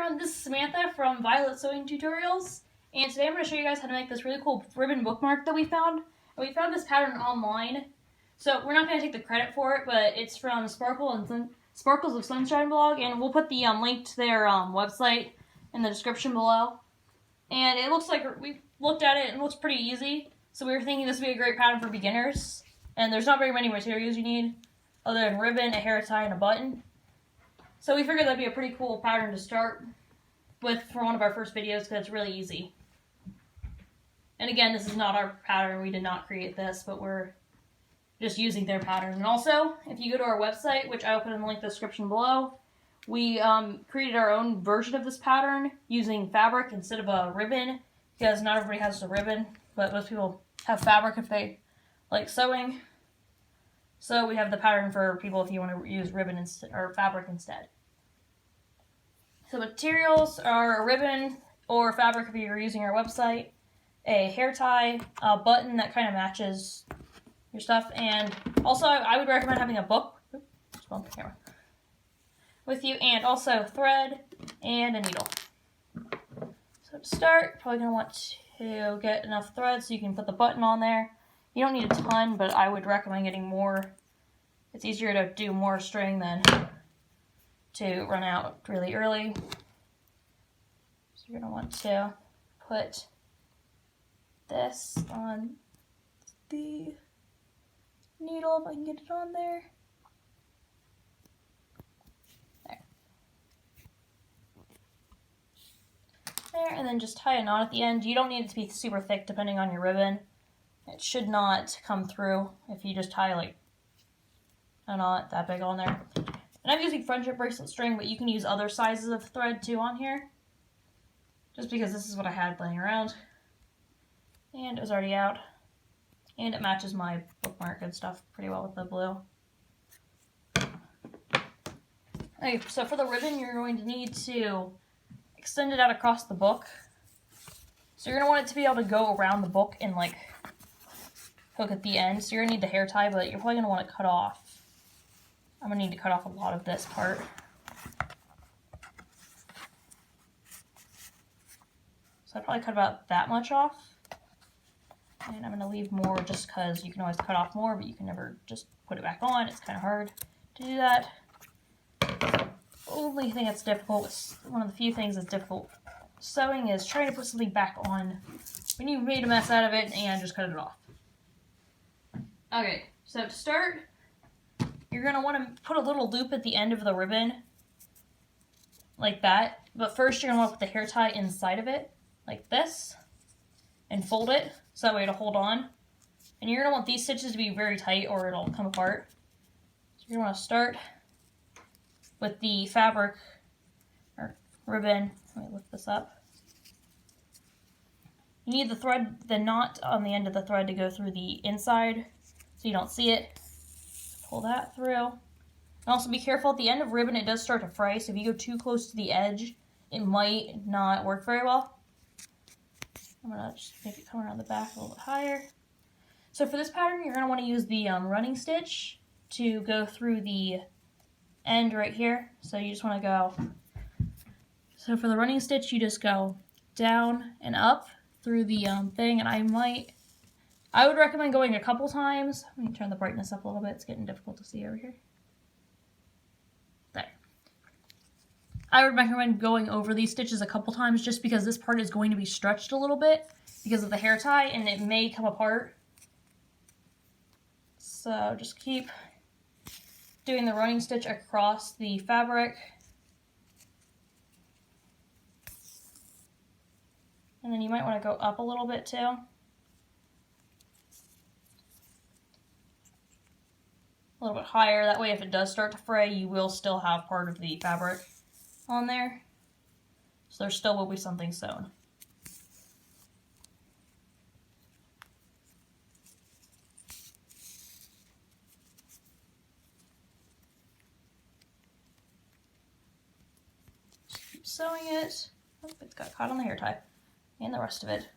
everyone, this is Samantha from Violet Sewing Tutorials, and today I'm going to show you guys how to make this really cool ribbon bookmark that we found. And we found this pattern online, so we're not going to take the credit for it, but it's from Sparkles of Sunshine blog, and we'll put the link to their website in the description below. And it looks like, we looked at it and it looks pretty easy, so we were thinking this would be a great pattern for beginners. And there's not very many materials you need, other than ribbon, a hair tie, and a button. So we figured that'd be a pretty cool pattern to start with for one of our first videos because it's really easy. And again, this is not our pattern. We did not create this, but we're just using their pattern. And also, if you go to our website, which I'll put in the link in the description below, we created our own version of this pattern using fabric instead of a ribbon, because not everybody has a ribbon, but most people have fabric if they like sewing. So we have the pattern for people if you want to use ribbon or fabric instead. So materials are a ribbon or fabric if you're using our website, a hair tie, a button that kind of matches your stuff, and also I would recommend having a book with you, and also thread and a needle. So to start, probably going to want to get enough thread so you can put the button on there. You don't need a ton, but I would recommend getting more. It's easier to do more string than to run out really early. So you're going to want to put this on the needle, if I can get it on there. There, and then just tie a knot at the end. You don't need it to be super thick depending on your ribbon. It should not come through if you just tie like a knot that big on there. And I'm using friendship bracelet string, but you can use other sizes of thread too on here. Just because this is what I had laying around. And it was already out. And it matches my bookmark and stuff pretty well with the blue. Okay, so for the ribbon, you're going to need to extend it out across the book. So you're going to want it to be able to go around the book and like hook at the end. So you're going to need the hair tie, but you're probably going to want to cut off. I'm going to need to cut off a lot of this part. So I'd probably cut about that much off. And I'm going to leave more just because you can always cut off more, but you can never just put it back on. It's kind of hard to do that. The only thing that's difficult, one of the few things that's difficult sewing, is trying to put something back on when you've made a mess out of it and just cut it off. Okay, so to start, you're going to want to put a little loop at the end of the ribbon, like that. But first you're going to want to put the hair tie inside of it, like this, and fold it, so that way it'll hold on. And you're going to want these stitches to be very tight or it'll come apart. So you're going to want to start with the fabric, or ribbon. Let me lift this up. You need the thread, the knot on the end of the thread to go through the inside, so you don't see it. Pull that through. And also be careful at the end of ribbon, it does start to fray, so if you go too close to the edge, it might not work very well. I'm going to just make it come around the back a little bit higher. So for this pattern, you're going to want to use the running stitch to go through the end right here. So you just want to go, so for the running stitch, you just go down and up through the thing, and I would recommend going a couple times. Let me turn the brightness up a little bit. It's getting difficult to see over here. There. I would recommend going over these stitches a couple times just because this part is going to be stretched a little bit because of the hair tie and it may come apart. So just keep doing the running stitch across the fabric. And then you might want to go up a little bit too. A little bit higher, that way if it does start to fray, you will still have part of the fabric on there. So there still will be something sewn. Just keep sewing it. Oh, it's got caught on the hair tie and the rest of it.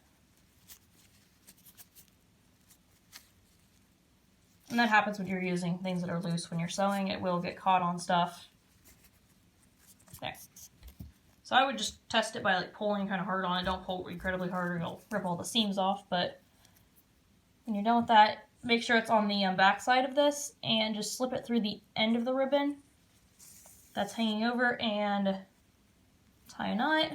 And that happens when you're using things that are loose when you're sewing. It will get caught on stuff. There. So I would just test it by like pulling kind of hard on it. Don't pull incredibly hard or you'll rip all the seams off. But when you're done with that, make sure it's on the back side of this and just slip it through the end of the ribbon that's hanging over and tie a knot.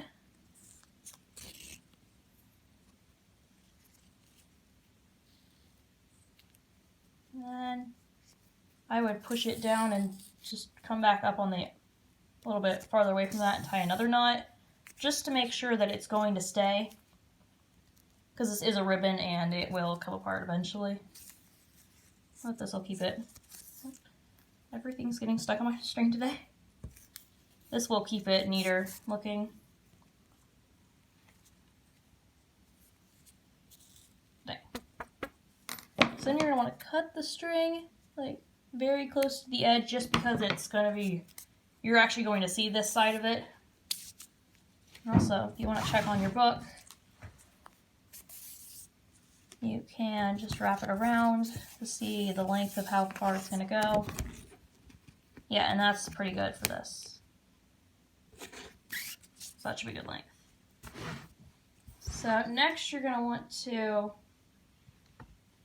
And then I would push it down and just come back up on the a little bit farther away from that and tie another knot just to make sure that it's going to stay, because this is a ribbon and it will come apart eventually. But this will keep it. Everything's getting stuck on my string today. This will keep it neater looking. There. So then you're going to want to cut the string like very close to the edge, just because it's going to be, you're actually going to see this side of it. Also, if you want to check on your book, you can just wrap it around to see the length of how far it's going to go. Yeah, and that's pretty good for this. So that should be good length. So next you're going to want to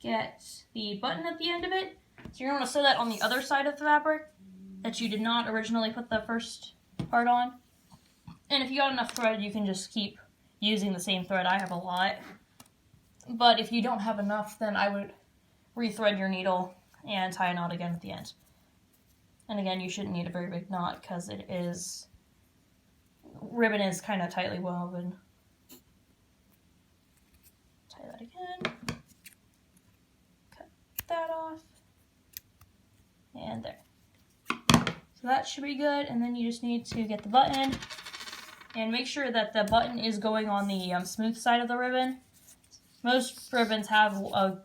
get the button at the end of it. So you're going to sew that on the other side of the fabric that you did not originally put the first part on. And if you got enough thread, you can just keep using the same thread. I have a lot. But if you don't have enough, then I would rethread your needle and tie a knot again at the end. And again, you shouldn't need a very big knot because it is, ribbon is kind of tightly woven. Tie that again. Cut that off. And there. So that should be good. And then you just need to get the button and make sure that the button is going on the smooth side of the ribbon. Most ribbons have a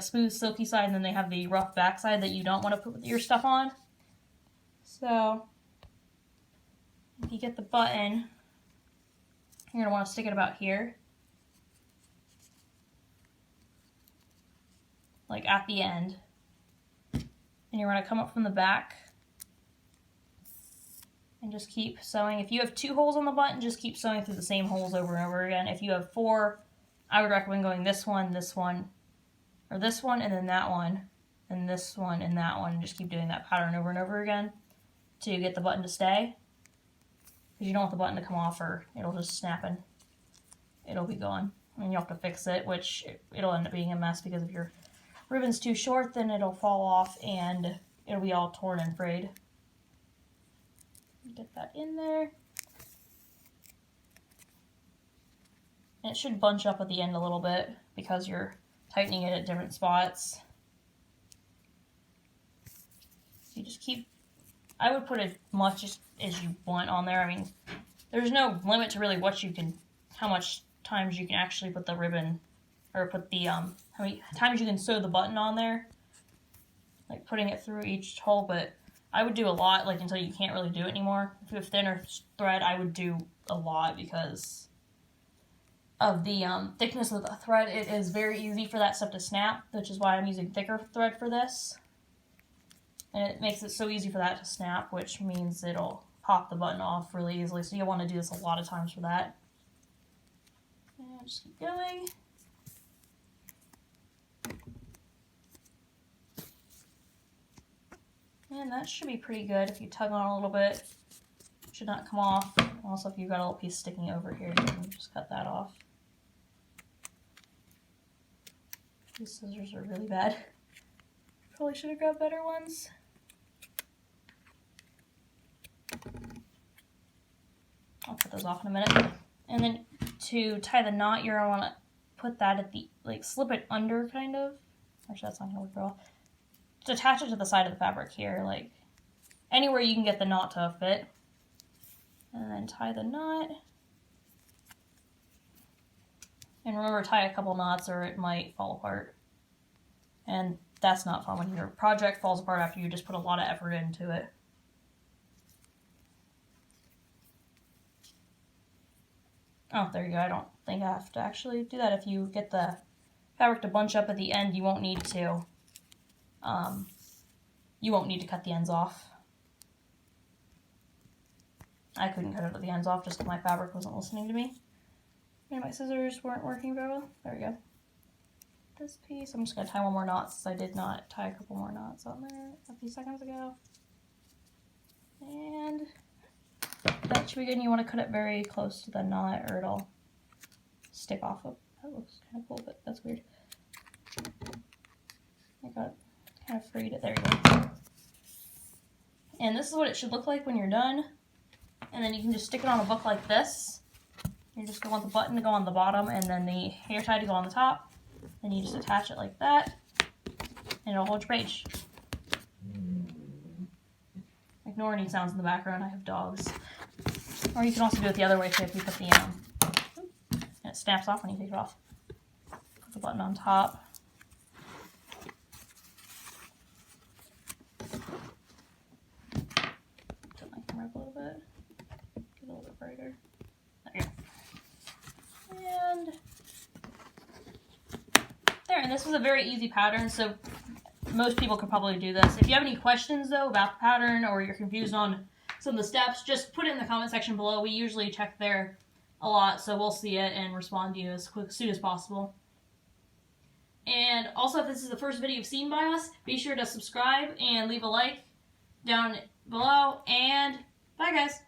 smooth silky side, and then they have the rough back side that you don't want to put your stuff on. So if you get the button, you're going to want to stick it about here, like at the end. And you're going to come up from the back and just keep sewing. If you have 2 holes on the button, just keep sewing through the same holes over and over again. If you have 4, I would recommend going this one, or this one, and then that one, and this one, and that one, and just keep doing that pattern over and over again to get the button to stay. Because you don't want the button to come off or it'll just snap and it'll be gone. And you have to fix it, which it'll end up being a mess because if your ribbon's too short, then it'll fall off and it'll be all torn and frayed. Get that in there. And it should bunch up at the end a little bit because you're tightening it at different spots. You just keep, I would put as much as you want on there. I mean, there's no limit to really what you can, how much times you can actually put the ribbon, or put the, how many times you can sew the button on there. Like putting it through each hole, but I would do a lot, like until you can't really do it anymore. If you have thinner thread, I would do a lot because of the thickness of the thread. It is very easy for that stuff to snap, which is why I'm using thicker thread for this. And it makes it so easy for that to snap, which means it'll pop the button off really easily. So you'll want to do this a lot of times for that. And just keep going. And that should be pretty good. If you tug on it a little bit, it should not come off. Also, if you've got a little piece sticking over here, you can just cut that off. These scissors are really bad. Probably should have grabbed better ones. I'll cut those off in a minute. And then to tie the knot, you're going to want to put that at the, like, slip it under, kind of. Actually, that's not going to work very well. Just attach it to the side of the fabric here, like anywhere you can get the knot to fit. And then tie the knot. And remember, tie a couple knots or it might fall apart. And that's not fun when your project falls apart after you just put a lot of effort into it. Oh, there you go. I don't think I have to actually do that. If you get the fabric to bunch up at the end, you won't need to cut the ends off. I couldn't cut it at the ends off just because my fabric wasn't listening to me. And my scissors weren't working very well. There we go. This piece, I'm just going to tie one more knot since I did not tie a couple more knots on there a few seconds ago. And that should be good. And you want to cut it very close to the knot or it'll stick off of. That looks kind of cool, but that's weird. I got kind of freed it. There you go. And this is what it should look like when you're done. And then you can just stick it on a book like this. You just want the button to go on the bottom and then the hair tie to go on the top. And you just attach it like that. And it'll hold your page. Ignore any sounds in the background. I have dogs. Or you can also do it the other way too if you put the and it snaps off when you take it off. Put the button on top. Tilt my camera up a little bit. Get a little bit brighter. There you go. And there. And this was a very easy pattern, so most people could probably do this. If you have any questions though about the pattern or you're confused on some of the steps, just put it in the comment section below. We usually check there a lot, so we'll see it and respond to you as soon as possible. And also, if this is the first video you've seen by us, be sure to subscribe and leave a like down below. And bye guys!